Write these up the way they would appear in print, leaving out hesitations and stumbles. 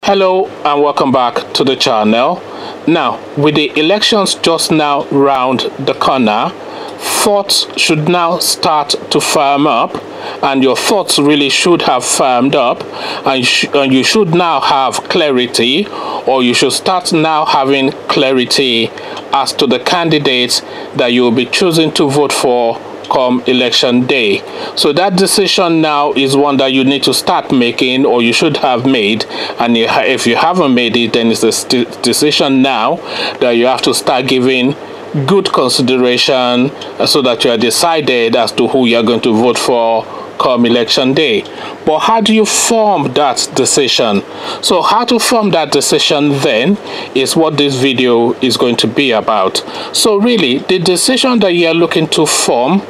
Hello and welcome back to the channel. Now, with the elections just now round the corner, thoughts should now start to firm up, and your thoughts really should have firmed up, and you should now have clarity, or you should start now having clarity as to the candidates that you will be choosing to vote for come election day. So that decision now is one that you need to start making, or you should have made, and if you haven't made it, then it's a decision now that you have to start giving good consideration so that you are decided as to who you're going to vote for come election day. But how do you form that decision? So how to form that decision then is what this video is going to be about. So really, the decision that you are looking to form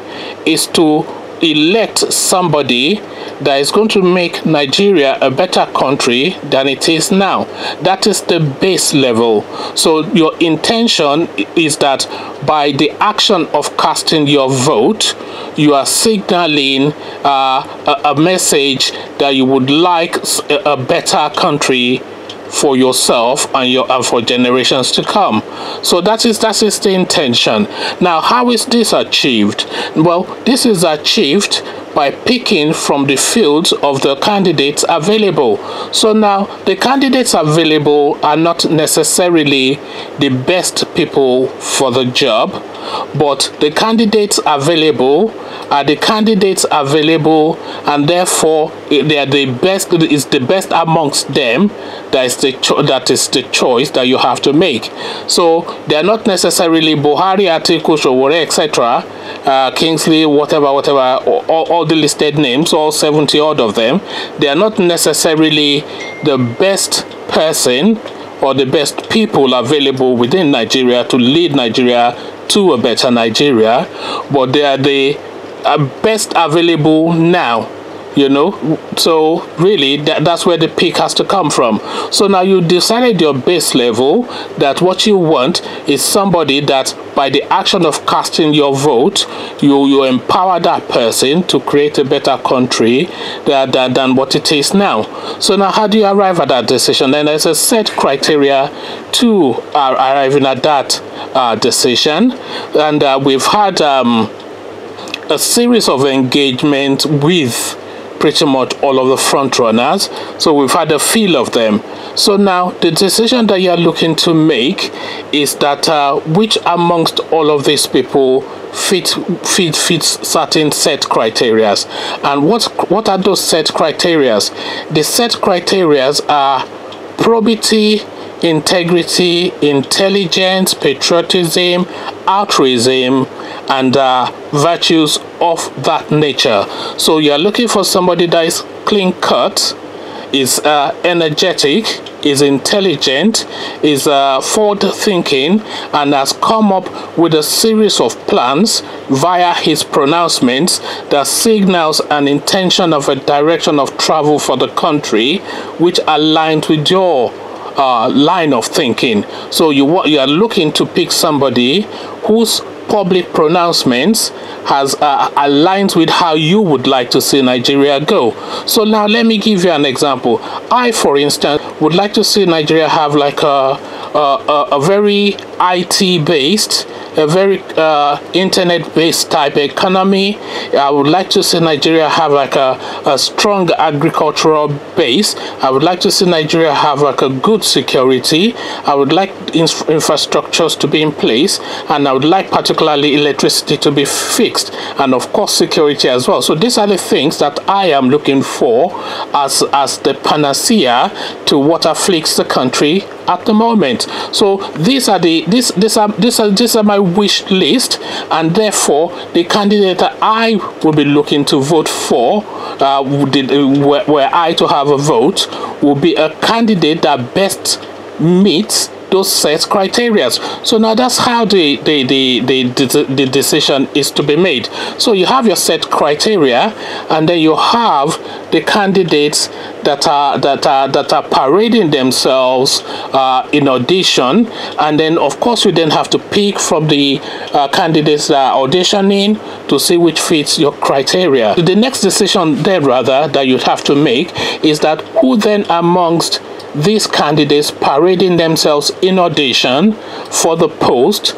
is to elect somebody that is going to make Nigeria a better country than it is now. That is the base level. So your intention is that by the action of casting your vote, you are signaling a message that you would like a better country for yourself and for generations to come. So that is the intention. Now, how is this achieved? Well, this is achieved by picking from the fields of the candidates available. So now the candidates available are not necessarily the best people for the job, but the candidates available are the candidates available, and therefore they are the best. Is the best amongst them. That is the choice that you have to make. So they are not necessarily Buhari, Atiku, Sowore, etc., Kingsley, whatever, all the listed names, all 70 odd of them. They are not necessarily the best person or the best people available within Nigeria to lead Nigeria to a better Nigeria, but they are the best available now. You know, so really that's where the pick has to come from. So now you decided your base level that what you want is somebody that by the action of casting your vote, you empower that person to create a better country than what it is now. So now how do you arrive at that decision? And there's a set criteria to arriving at that decision, and we've had a series of engagement with pretty much all of the front runners, so we've had a feel of them. So now the decision that you're looking to make is that which amongst all of these people fits certain set criterias. And what are those set criterias? The set criterias are probity, integrity, intelligence, patriotism, altruism, and virtues of that nature. So you're looking for somebody that is clean cut, is energetic, is intelligent, is forward thinking, and has come up with a series of plans via his pronouncements that signals an intention of a direction of travel for the country which aligns with your line of thinking. So you are looking to pick somebody whose public pronouncements has aligns with how you would like to see Nigeria go. So now let me give you an example. I, for instance, would like to see Nigeria have like a very IT based, a very internet-based type economy. I would like to see Nigeria have like a strong agricultural base. I would like to see Nigeria have like a good security. I would like infrastructures to be in place, and I would like particularly electricity to be fixed, and of course security as well. So these are the things that I am looking for as the panacea to what afflicts the country at the moment. So these are my wish list, and therefore the candidate that I will be looking to vote for, were I to have a vote, will be a candidate that best meets those set criteria. So now that's how the decision is to be made. So you have your set criteria, and then you have the candidates that are parading themselves in audition, and then of course you then have to pick from the candidates that are auditioning to see which fits your criteria. The next decision then rather that you have to make is that who then amongst these candidates parading themselves in audition for the post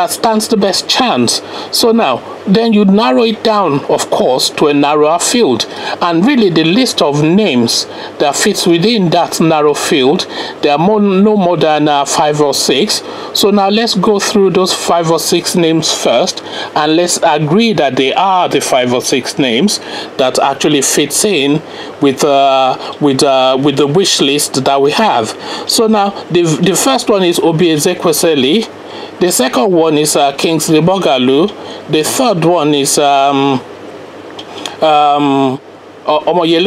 stands the best chance. So now, then you narrow it down, of course, to a narrower field. And really, the list of names that fits within that narrow field, there are no more than 5 or 6. So now let's go through those 5 or 6 names first, and let's agree that they are the 5 or 6 names that actually fits in with the wish list that we have. So now, the first one is Oby Ezekwesili. The second one is Kingsley Moghalu. The third one is Omoyele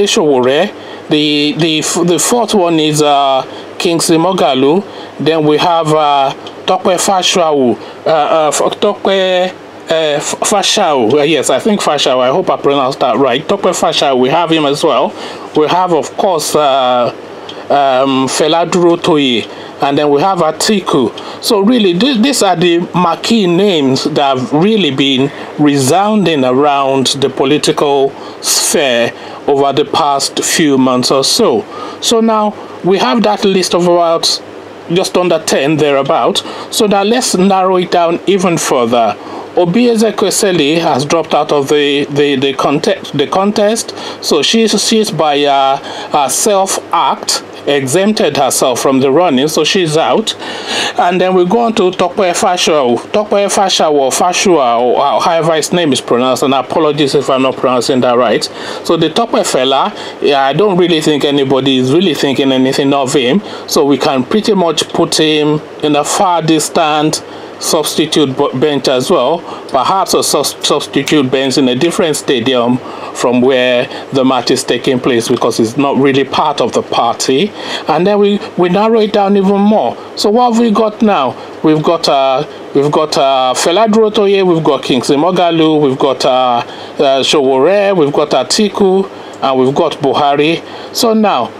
Sowore. The fourth one is Kingsley Moghalu. Then we have Fasua Oby. Yes, I think Fasua. I hope I pronounced that right. Fasua, we have him as well. We have, of course, Fela Durotoye, and then we have Atiku. So really, these are the marquee names that have really been resounding around the political sphere over the past few months or so. So now we have that list of about just under 10 thereabout. So now let's narrow it down even further. Oby Ezekwesili has dropped out of the contest, so she's by self-act exempted herself from the running, so she's out. And then we go on to Fasua, or Fasua, or however his name is pronounced, and apologies if I'm not pronouncing that right. So the fella, yeah, I don't really think anybody is really thinking anything of him, so we can pretty much put him in a far distant substitute bench as well, perhaps a substitute bench in a different stadium from where the match is taking place, because it's not really part of the party. And then we narrow it down even more. So what have we got now? We've got Fela Durotoye, we've got Kingsley Moghalu, we've got Sowore, we've got Atiku, and we've got Buhari. So now,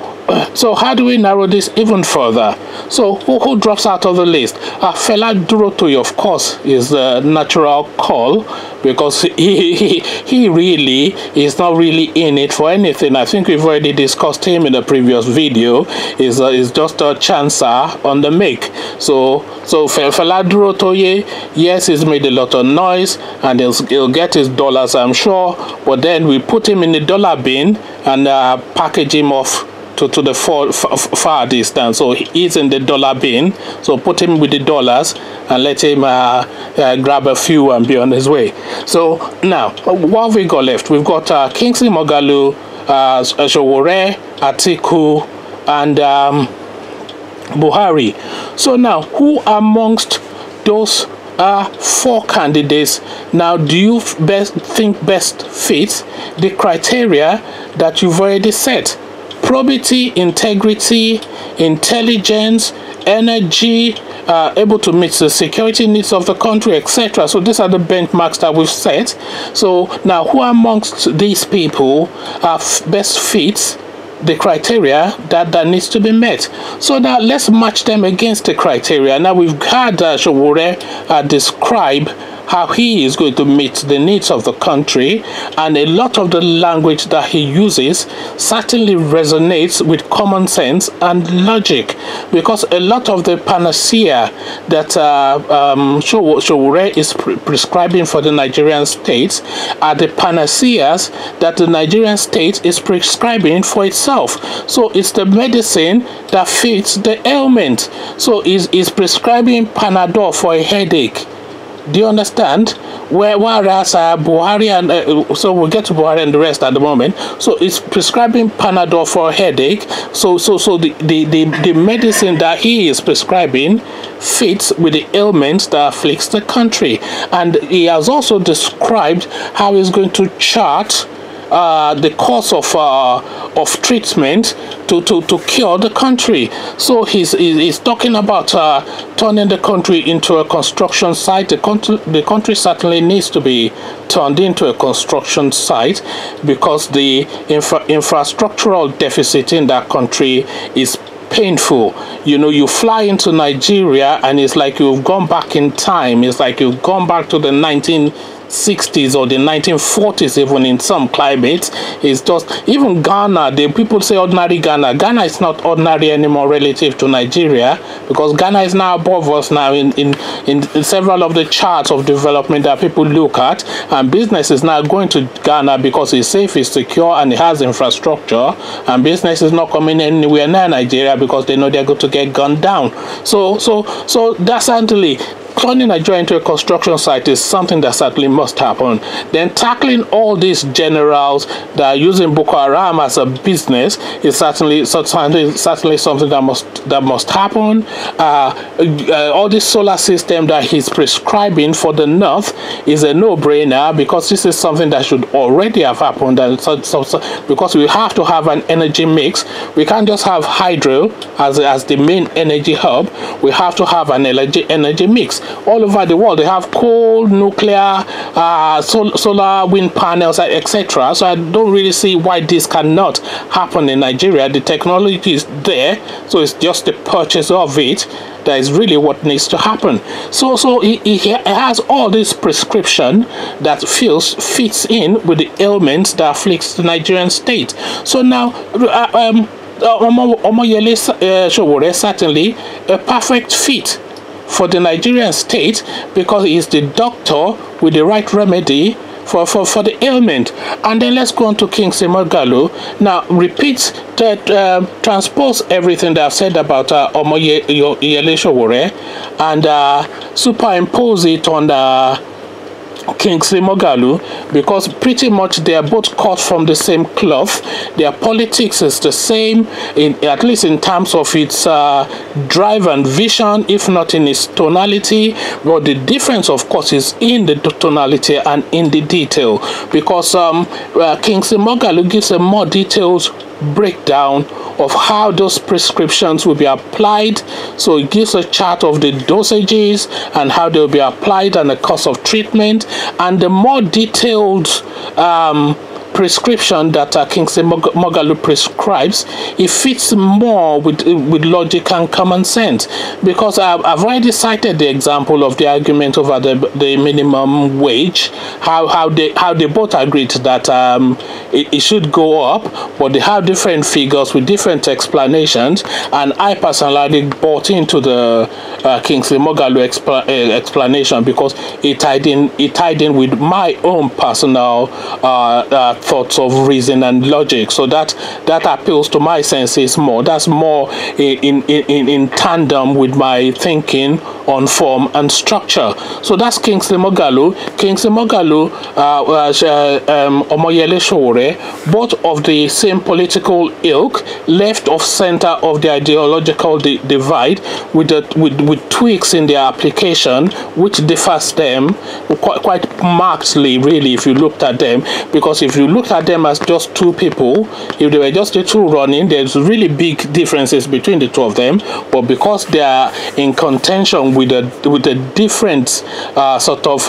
so how do we narrow this even further? So who drops out of the list? Fela Durotoye, of course, is a natural call, because he really is not really in it for anything. I think we've already discussed him in the previous video. Is just a chancer on the make. So Fela Durotoye, yes, he's made a lot of noise, and he'll get his dollars, I'm sure. But then we put him in the dollar bin and package him off to the far distance. So he's in the dollar bin, so put him with the dollars and let him grab a few and be on his way. So now, what have we got left? We've got Kingsley Moghalu, Sowore, Atiku, and Buhari. So now, who amongst those 4 candidates now do you think best fits the criteria that you've already set? Probity, integrity, intelligence, energy, able to meet the security needs of the country, etc. So these are the benchmarks that we've set. So now, who amongst these people best fits the criteria that needs to be met? So now let's match them against the criteria. Now we've had Sowore describe how he is going to meet the needs of the country, and a lot of the language that he uses certainly resonates with common sense and logic, because a lot of the panacea that Sowore is prescribing for the Nigerian state are the panaceas that the Nigerian state is prescribing for itself. So it's the medicine that fits the ailment. So is prescribing Panadol for a headache. Do you understand? Whereas Buhari and so we'll get to Buhari and the rest at the moment. So it's prescribing Panadol for a headache. So the medicine that he is prescribing fits with the ailments that afflicts the country. And he has also described how he's going to chart the course of treatment to cure the country. So he's talking about turning the country into a construction site. The country certainly needs to be turned into a construction site, because the infrastructural deficit in that country is painful. You know, you fly into Nigeria and it's like you've gone back in time. It's like you've gone back to the 1960s or the 1940s, even in some climates. It's just, even Ghana, the people say ordinary Ghana. Ghana is not ordinary anymore relative to Nigeria, because Ghana is now above us now in several of the charts of development that people look at, and business is now going to Ghana because it's safe, it's secure, and it has infrastructure, and business is not coming anywhere near Nigeria because they know they're going to get gunned down. So that's certainly turning Nigeria into a construction site is something that certainly must happen. Then tackling all these generals that are using Boko Haram as a business is certainly something that must happen. All this solar system that he's prescribing for the north is a no-brainer, because this is something that should already have happened. And because we have to have an energy mix, we can't just have hydro as the main energy hub. We have to have an energy mix. All over the world, they have coal, nuclear, solar, wind panels, etc. So I don't really see why this cannot happen in Nigeria. The technology is there, so it's just the purchase of it that is really what needs to happen. So he has all this prescription that fits in with the ailments that afflicts the Nigerian state. So now, Omoyele Sowore certainly a perfect fit for the Nigerian state, because he is the doctor with the right remedy for the ailment. And then let's go on to King Moghalu. Now repeat that, transpose everything that I've said about Omoyele Sowore and superimpose it on King Moghalu, because pretty much they are both cut from the same cloth. Their politics is the same, at least in terms of its drive and vision, if not in its tonality. But the difference, of course, is in the tonality and in the detail, because King Moghalu gives a more detailed breakdown of how those prescriptions will be applied. So it gives a chart of the dosages and how they will be applied and the course of treatment, and the more detailed prescription that King Moghalu prescribes, it fits more with logic and common sense, because I've already cited the example of the argument over the minimum wage, how they both agreed that it should go up, but they have different figures with different explanations, and I personally bought into the King Moghalu explanation, because it tied in with my own personal thoughts of reason and logic. So that appeals to my senses more. That's more in tandem with my thinking on form and structure. So that's King Moghalu. King Moghalu, Omoyele Sowore, both of the same political ilk, left of center of the ideological divide, with tweaks in their application, which differs them quite markedly, really, if you looked at them. Because if you looked at them as just two people, if they were just the two running, there's really big differences between the two of them. But because they are in contention with a different sort of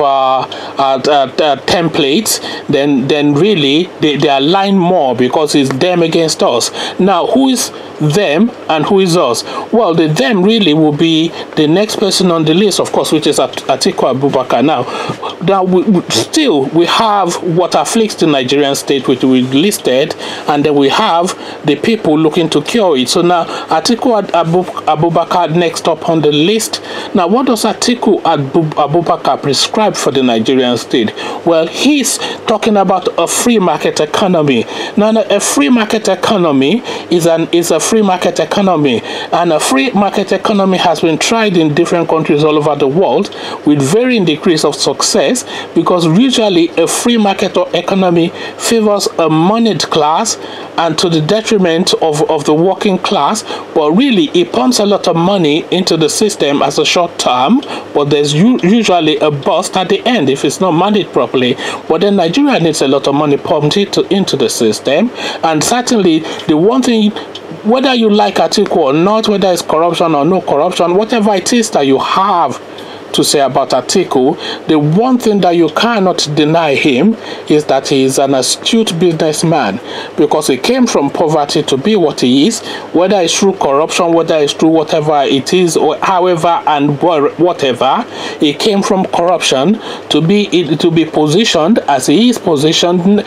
templates, then really they align more, because it's them against us. Now, who is them and who is us? Well, the them really will be the next person on the list, of course, which is Atiku Abubakar. Now we have what afflicts the Nigerian state, which we listed, and then we have the people looking to cure it. So now Atiku Abubakar next up on the list. Now, what does Atiku Abubakar prescribe for the Nigerian state? Well, he's talking about a free market economy. Now, a free market economy is a free market economy, and a free market economy has been tried in different countries all over the world with varying degrees of success, because usually a free market economy favors a moneyed class and to the detriment of the working class. But really, it pumps a lot of money into the system as a short term, but there's usually a bust at the end if it's not managed properly. But then Nigeria needs a lot of money pumped into the system, and certainly the one thing, whether you like Atiku or not, whether it's corruption or no corruption, whatever it is that you have to say about Atiku. The one thing that you cannot deny him is that he is an astute businessman, because he came from poverty to be what he is, whether it's through corruption, whether it's through whatever it is, or however and whatever. He came from corruption to be positioned as he is positioned.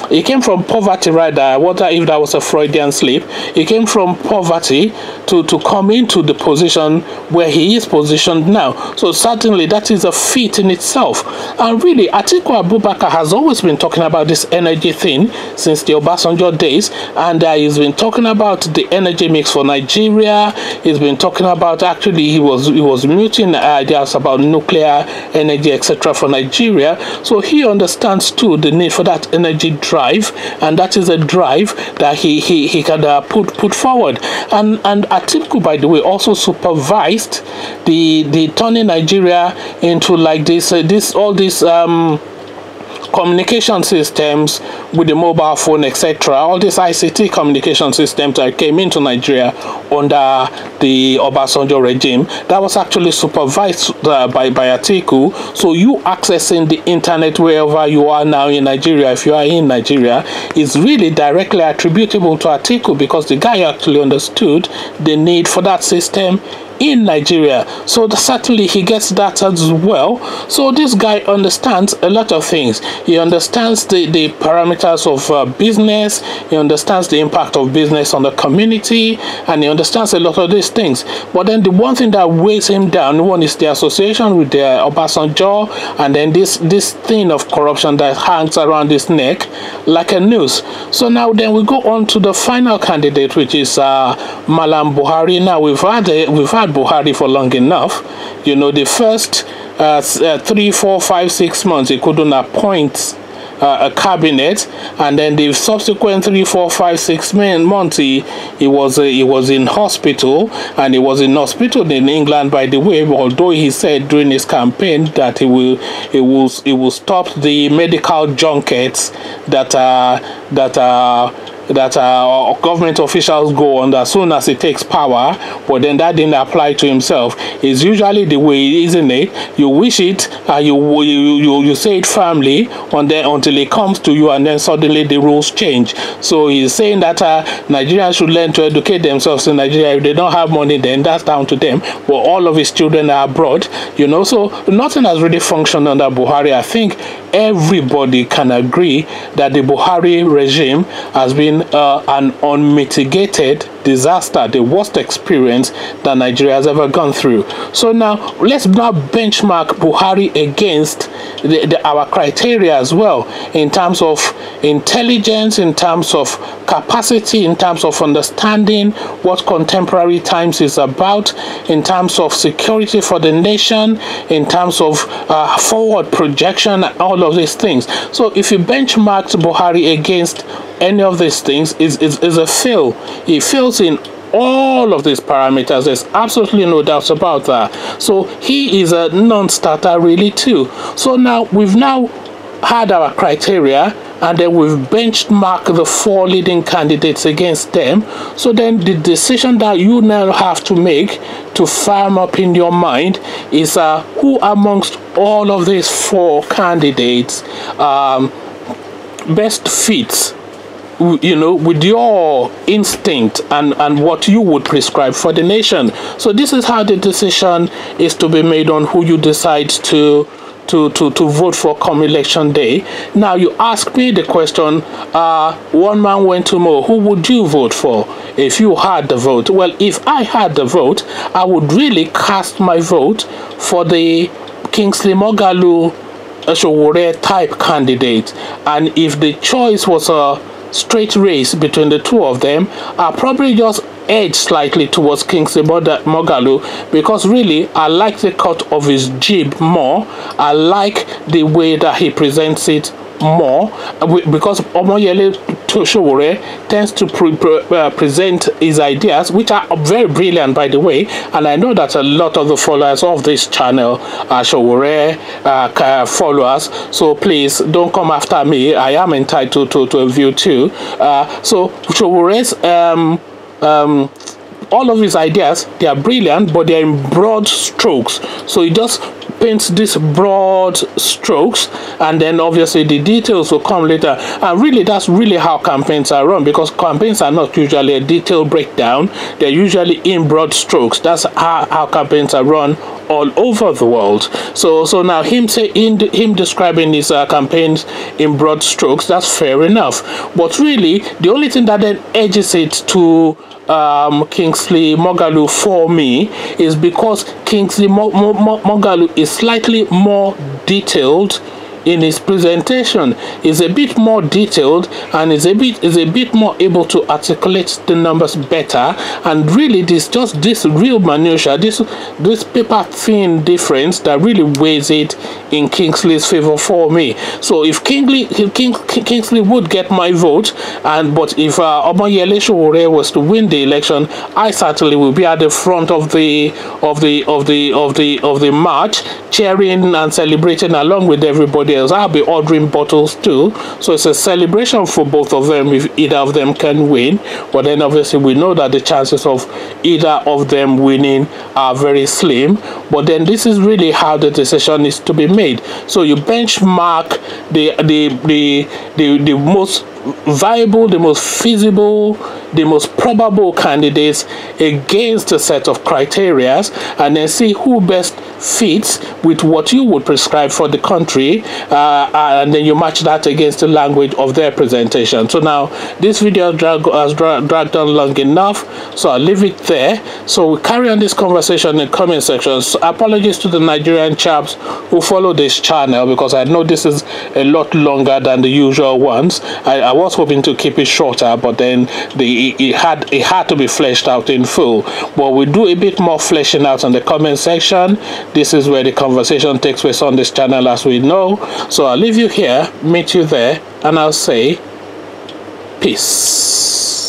He came from poverty, rather. Whether if that was a Freudian slip, he came from poverty to come into the position where he is positioned now. So certainly that is a feat in itself. And really, Atiku Abubakar has always been talking about this energy thing since the Obasanjo days, and he's been talking about the energy mix for Nigeria. He's been talking about, actually he was muting ideas about nuclear energy, etc., for Nigeria. So he understands too the need for that energy drive, and that is a drive that he can put forward. And Atiku, by the way, also supervised the turning Nigeria into like all these communication systems with the mobile phone, etc. All these ICT communication systems that came into Nigeria under the Obasanjo regime, that was actually supervised by Atiku. So you accessing the internet wherever you are now in Nigeria, if you are in Nigeria, is really directly attributable to Atiku, because the guy actually understood the need for that system in Nigeria. So certainly he gets that as well. So this guy understands a lot of things. He understands the parameters of business. He understands the impact of business on the community, and he understands a lot of these things. But then the one thing that weighs him down, one is the association with the Obasanjo, and then this thing of corruption that hangs around his neck like a noose. So now then we go on to the final candidate, which is Malam Buhari. Now we've had Buhari for long enough. You know, the first 3, 4, 5, 6 months he couldn't appoint a cabinet, and then the subsequent 3, 4, 5, 6 months he was in hospital, and he was in hospital in England, by the way, although he said during his campaign that he will stop the medical junkets that government officials go on as soon as he takes power. But then that didn't apply to himself. It's usually the way, isn't it? You wish it, you say it firmly, and then until it comes to you, and then suddenly the rules change. So he's saying that Nigerians should learn to educate themselves in Nigeria. If they don't have money, then that's down to them. But all of his children are abroad, you know. So nothing has really functioned under Buhari. I think everybody can agree that the Buhari regime has been an unmitigated disaster, the worst experience that Nigeria has ever gone through. So now let's now benchmark Buhari against our criteria as well, in terms of intelligence, in terms of capacity, in terms of understanding what contemporary times is about, in terms of security for the nation, in terms of forward projection, all of these things. So if you benchmark Buhari against any of these things, is a fail. He fails in all of these parameters. There's absolutely no doubt about that. So he is a non-starter really too. So now we've had our criteria, and then we've benchmarked the 4 leading candidates against them. So then the decision that you now have to make to firm up in your mind is who amongst all of these 4 candidates best fits, you know, with your instinct and what you would prescribe for the nation. So this is how the decision is to be made on who you decide to vote for come election day. Now you ask me the question, one man went to more, who would you vote for if you had the vote? Well, if I had the vote, I would really cast my vote for the Kingsley Moghalu Sowore type candidate. And if the choice was a straight race between the two of them, I'll probably just edge slightly towards Kingsley Moghalu, because really I like the cut of his jib more. I like the way that he presents it more, because Omoyele Sowore tends to present his ideas, which are very brilliant, by the way, and I know that a lot of the followers of this channel are Sowore followers, so please don't come after me. I am entitled to a view too. So Sowore's all of his ideas, they are brilliant, but they're in broad strokes. So he just paints these broad strokes, and then obviously the details will come later. And really, that's really how campaigns are run, because campaigns are not usually a detailed breakdown. They're usually in broad strokes. That's how campaigns are run all over the world. So now him describing his campaigns in broad strokes, that's fair enough. But really, the only thing that then edges it to Kingsley Moghalu for me is because Kingsley Moghalu is slightly more detailed in his presentation. Is a bit more detailed and is a bit more able to articulate the numbers better. And really, this real minutia, this paper thin difference that really weighs it in Kingsley's favor for me. So if Kingsley would get my vote, but if Omoyele Sowore was to win the election, I certainly will be at the front of the march, cheering and celebrating along with everybody else. I'll be ordering bottles too. So it's a celebration for both of them if either of them can win. But then obviously we know that the chances of either of them winning are very slim. But then this is really how the decision is to be made. So you benchmark the most viable, the most feasible, the most probable candidates against a set of criteria, and then see who best fits with what you would prescribe for the country, and then you match that against the language of their presentation. So now this video has dragged on long enough, so I'll leave it there. So we'll carry on this conversation in the comment section. So apologies to the Nigerian chaps who follow this channel, because I know this is a lot longer than the usual ones. I was hoping to keep it shorter, but then it had to be fleshed out in full. But we do a bit more fleshing out in the comment section. This is where the conversation takes place on this channel, as we know. So I'll leave you here, meet you there, and I'll say peace.